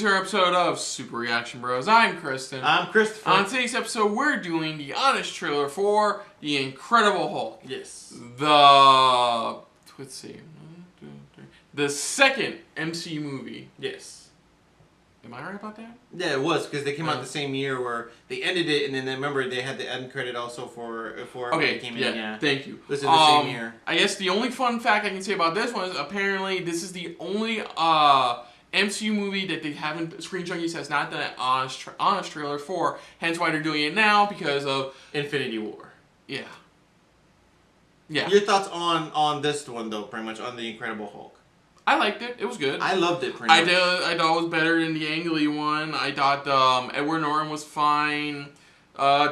to our episode of Super Reaction Bros. I'm Kristen. I'm Christopher. On today's episode, we're doing the honest trailer for The Incredible Hulk. Yes. Let's see. The second MCU movie. Yes. Am I right about that? Yeah, it was, because they came out the same year where they ended it, and then remember they had the end credit also for okay, it came in. Yeah, thank you. It was in the same year. I guess the only fun fact I can say about this one is apparently this is the only MCU movie that they haven't, Screen Junkies has not done an honest trailer for, hence why they're doing it now, because of Infinity War. Yeah. Yeah. Your thoughts on this one, though, pretty much, on The Incredible Hulk? I liked it. It was good. I loved it pretty much. I thought it was better than the Ang Lee one. I thought Edward Norton was fine.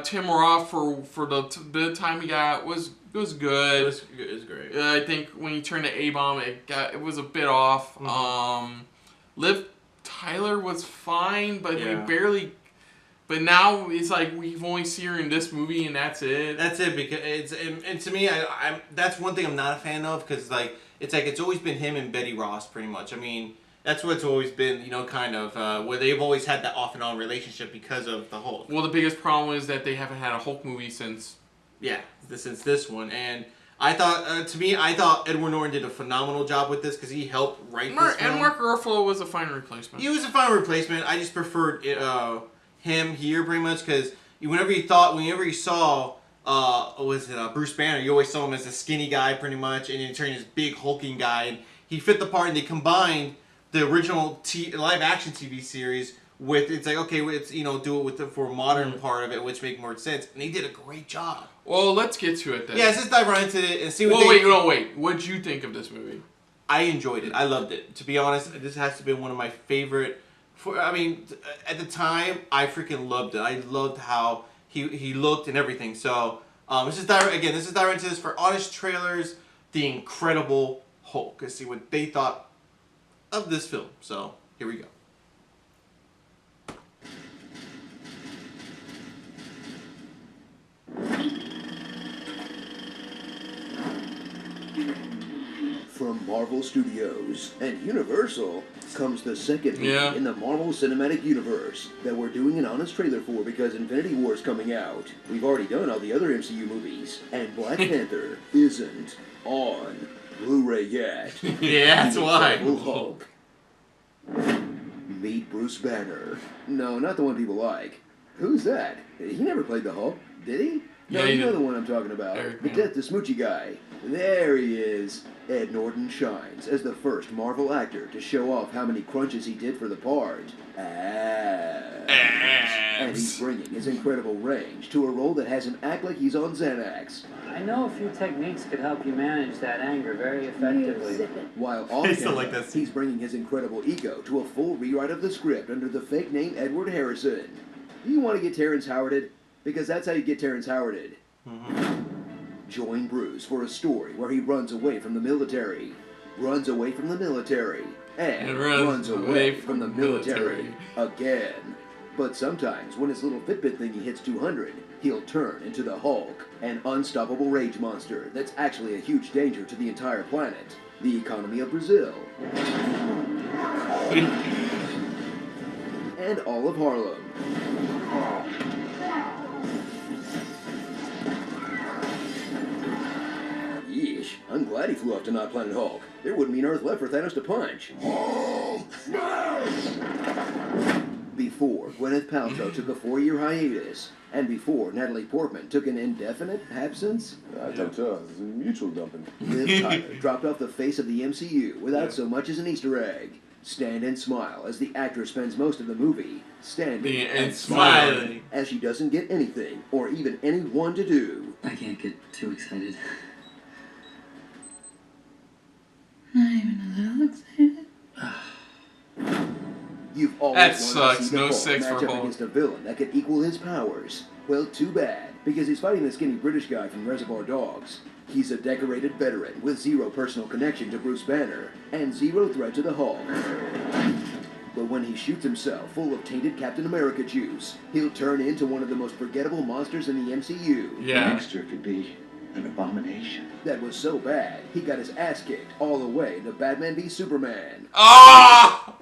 Tim Roth for the bit of time he got was good. It was great. I think when he turned to A-Bomb, it was a bit off. Mm-hmm. Liv Tyler was fine, but yeah. we barely. But now it's like we've only seen her in this movie and that's it. That's it, because it's and to me, I'm that's one thing I'm not a fan of, because it's always been him and Betty Ross pretty much. I mean, that's what it's always been, kind of where they've always had that off and on relationship because of the Hulk. Well, the biggest problem is that they haven't had a Hulk movie since this one, and I thought Edward Norton did a phenomenal job with this, because he helped write this film. And Mark Ruffalo was a fine replacement. He was a fine replacement. I just preferred him here pretty much, because whenever you saw Bruce Banner, you always saw him as a skinny guy pretty much, and then he turned this big hulking guy, and he fit the part, and they combined the original live action TV series with, it's like, okay, it's, do it for a modern part of it, which make more sense, and they did a great job. Well, let's get to it then. Yeah, let's just dive right into it and see what wait. What'd you think of this movie? I enjoyed it. I loved it. To be honest, this has to be one of my favorite. At the time, I freaking loved it. I loved how he looked and everything. So, let's just dive into this for honest trailers. The Incredible Hulk. Let's see what they thought of this film. So, here we go. From Marvel Studios and Universal comes the second movie in the Marvel Cinematic Universe that we're doing an honest trailer for, because Infinity War is coming out. We've already done all the other MCU movies, and Black Panther isn't on Blu-ray yet. Yeah, that's why. Hulk. Meet Bruce Banner. No, not the one people like. Who's that? He never played the Hulk, did he? No, you know the one I'm talking about. The Death to Smoochy guy. There he is. Ed Norton shines as the first Marvel actor to show off how many crunches he did for the part. And he's bringing his incredible range to a role that has him act like he's on Xanax. I know a few techniques could help you manage that anger very effectively. While off camera, he's bringing his incredible ego to a full rewrite of the script under the fake name Edward Harrison. Do you want to get Terrence Howarded? Because that's how you get Terrence Howarded. Join Bruce for a story where he runs away from the military, and runs away from the military again. But sometimes when his little Fitbit thingy hits 200, he'll turn into the Hulk, an unstoppable rage monster that's actually a huge danger to the entire planet, the economy of Brazil, and all of Harlem. Yeesh, I'm glad he flew off to not Planet Hulk. There wouldn't be an Earth left for Thanos to punch. Hulk smash! Before Gwyneth Paltrow took a 4-year hiatus, and before Natalie Portman took an indefinite absence, I thought so. It's mutual dumping. Liv Tyler dropped off the face of the MCU without so much as an Easter egg. Stand and smile as the actress spends most of the movie standing and smiling as she doesn't get anything or even anyone to do. I can't get too excited. Not even a little excited. You've always that wanted sucks. to see the No Hulk sex match for up Hulk. against a villain that could equal his powers. Well, too bad, because he's fighting the skinny British guy from Reservoir Dogs. He's a decorated veteran with zero personal connection to Bruce Banner and zero threat to the Hulk. But when he shoots himself full of tainted Captain America juice, he'll turn into one of the most forgettable monsters in the MCU. Yeah. Next year could be an abomination. That was so bad, he got his ass kicked all the way to Batman v Superman. Ah!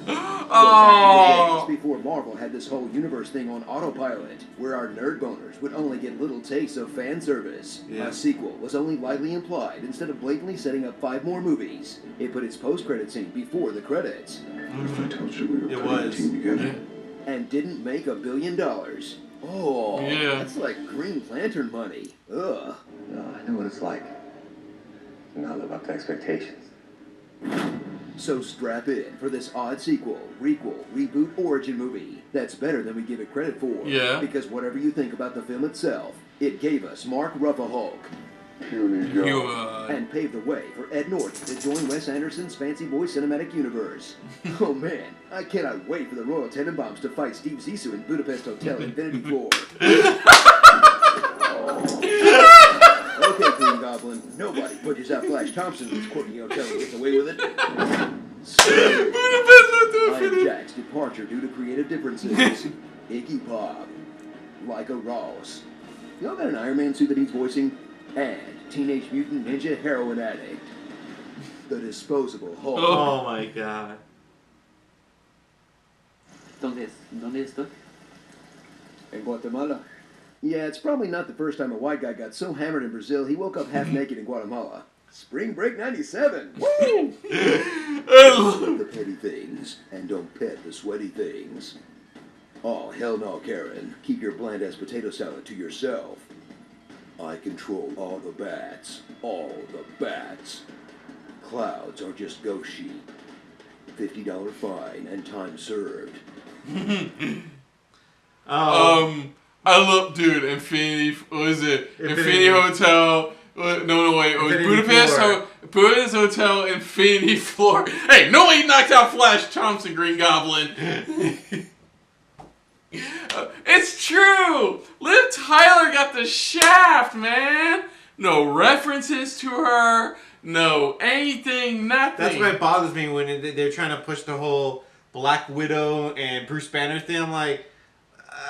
Oh. Before Marvel had this whole universe thing on autopilot, where our nerd boners would only get little tastes of fan service. Yeah. A sequel was only lightly implied instead of blatantly setting up 5 more movies. It put its post-credit scene before the credits. What if I told you we were It putting a was. team together? And didn't make $1 billion. Oh, Yeah. that's like Green Lantern money. Ugh. No, I know what it's like to not live up to expectations. So strap in for this odd sequel, requel, reboot, origin movie that's better than we give it credit for. Yeah. Because whatever you think about the film itself, it gave us Mark Ruffalo Puny God. You, and paved the way for Ed Norton to join Wes Anderson's Fancy Boy cinematic universe. Oh man, I cannot wait for the Royal Tenenbaums to fight Steve Zissou in Budapest Hotel Infinity 4. Okay, Green Goblin, nobody pushes out Flash Thompson in this quirky hotel and gets away with it. I'm Jack's departure due to creative differences. Iggy Pop, like a Ross. Y'all got an Iron Man suit that needs voicing? And Teenage Mutant Ninja Heroin Addict. The Disposable Hulk. Oh my god. ¿Dónde estoy? In Guatemala. Yeah, it's probably not the first time a white guy got so hammered in Brazil he woke up half naked in Guatemala. Spring Break 97! Woo! The petty things, and don't pet the sweaty things. Oh, hell no, Karen. Keep your bland-ass potato salad to yourself. I control all the bats. All the bats. Clouds are just ghost sheep. $50 fine and time served. I love, dude, Infinity, what is it? Infinity Hotel. No, wait. It was Budapest Hotel, Infinity Floor. Hey, nobody knocked out Flash Thompson, Green Goblin. It's true. Liv Tyler got the shaft, man. No references to her. No anything, nothing. That's why it bothers me when they're trying to push the whole Black Widow and Bruce Banner thing. I'm like,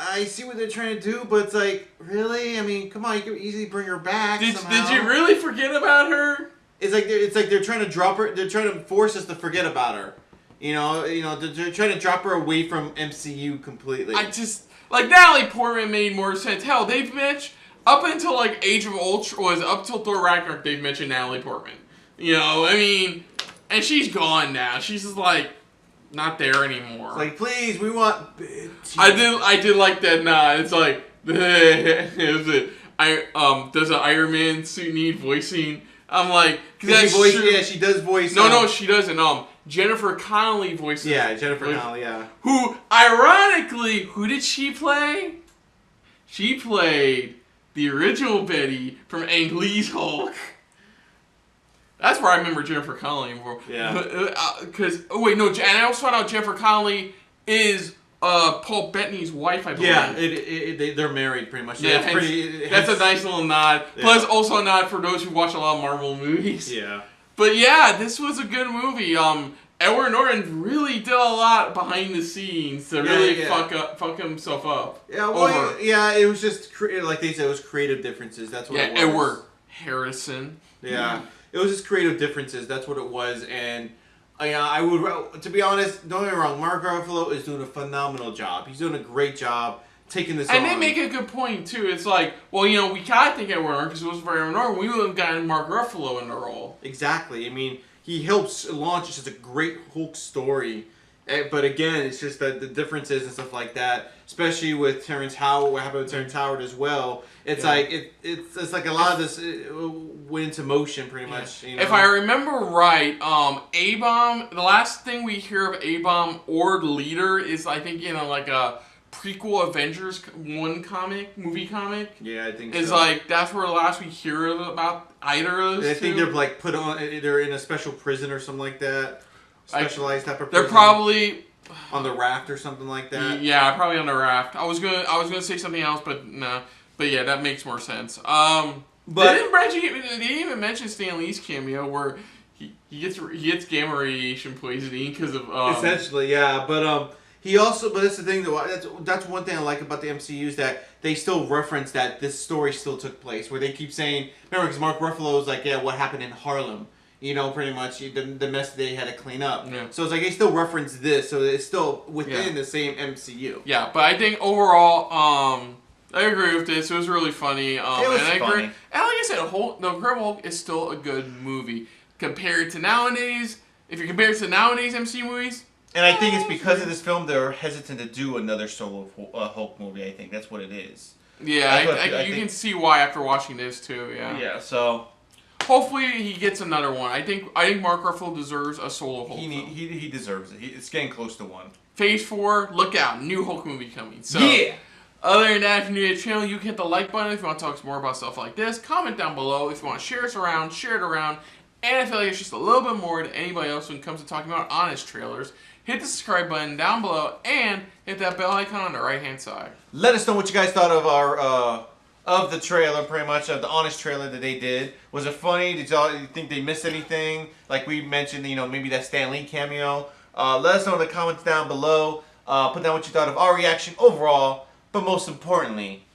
I see what they're trying to do, but it's like, really? I mean, come on, you can easily bring her back. Did somehow. you really forget about her? It's like they're trying to drop her. They're trying to force us to forget about her. You know, they're trying to drop her away from MCU completely. I just like Natalie Portman made more sense. Hell, they've mentioned up until like Age of Ultron, was up till Thor Ragnarok. They've mentioned Natalie Portman. You know, I mean, and she's gone now. She's just like not there anymore. It's like, please, we want. I did like that nod. It's like, is it? Does an Iron Man suit need voicing? I'm like, because that's true. Yeah, she does voice. No, she doesn't. Jennifer Connelly voices. Yeah, Jennifer Connelly. Yeah. Who, ironically, who did she play? She played the original Betty from Ang Lee's Hulk. That's where I remember Jennifer Connelly more. Yeah. Because and I also found out Jennifer Connelly is Paul Bettany's wife, I believe. Yeah, they're married pretty much. Yeah, that's a nice little nod. Yeah. Plus, also a nod for those who watch a lot of Marvel movies. Yeah. But yeah, this was a good movie. Edward Norton really did a lot behind the scenes to really fuck himself up. Yeah, well, it was just like they said, it was creative differences. That's what it was. Edward Harrison. Yeah, it was just creative differences. That's what it was, and I would, to be honest, don't get me wrong, Mark Ruffalo is doing a phenomenal job. He's doing a great job taking this on. And they make a good point too. It's like, well, we gotta think Edward Norton because it was for Edward Norton. We would have gotten Mark Ruffalo in the role. Exactly. I mean, he helps launch just a great Hulk story. But again, it's just that the differences and stuff like that, especially with Terrence Howard, what happened with Terrence Howard as well. It's like it's like a lot of this went into motion pretty much. You know? If I remember right, A-Bomb, the last thing we hear of A-Bomb or the leader is I think like a prequel Avengers 1 movie comic. Yeah, I think it's so. like that's where the last we hear about either of those. I think they're like they're in a special prison or something like that. Specialized type of prison. They're probably on the raft or something like that. Yeah, probably on the raft. I was gonna say something else, but no. But yeah, that makes more sense. But they didn't even mention Stan Lee's cameo where he gets gamma radiation poisoning because of essentially, yeah. But he also, but that's the thing though. That's one thing I like about the MCU is that they still reference that this story still took place. Where they keep saying, remember, because Mark Ruffalo was like, yeah, what happened in Harlem? You know, pretty much the mess they had to clean up. Yeah. So it's like they still reference this, so it's still within Yeah. the same MCU. Yeah, but I think overall, I agree with this. It was really funny. It was and I funny. agree. And like I said, The Incredible Hulk is still a good movie compared to nowadays. If you compare it to nowadays MCU movies, And I think it's because of this film they're hesitant to do another solo Hulk movie. I think that's what it is. yeah, That's what I you think. can see why after watching this too. Yeah. Yeah. So Hopefully he gets another one. I think Mark Ruffalo deserves a solo Hulk. film. he deserves it. It's getting close to one. Phase 4, look out, new Hulk movie coming. So, Yeah. other than that, if you're new to the channel, you can hit the like button if you want to talk more about stuff like this. Comment down below if you want to share us around, share it around. And I feel like it's just a little bit more than anybody else when it comes to talking about honest trailers. Hit the subscribe button down below and hit that bell icon on the right hand side. Let us know what you guys thought of our of the trailer, pretty much of the honest trailer that they did. Was it funny? Did y'all think they missed anything? Like we mentioned, you know, maybe that Stan Lee cameo. Let us know in the comments down below. Put down what you thought of our reaction overall. But most importantly,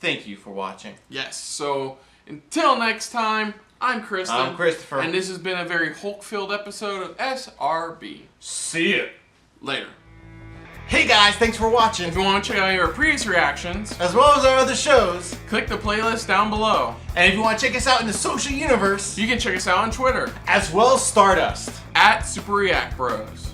thank you for watching. Yes, so until next time, I'm Kristen. I'm Christopher. And this has been a very Hulk-filled episode of SRB. See ya. Later. Hey guys, thanks for watching. If you want to check out our previous reactions, As well as our other shows. click the playlist down below. And if you want to check us out in the social universe, You can check us out on Twitter as well as Stardust. at Super React Bros.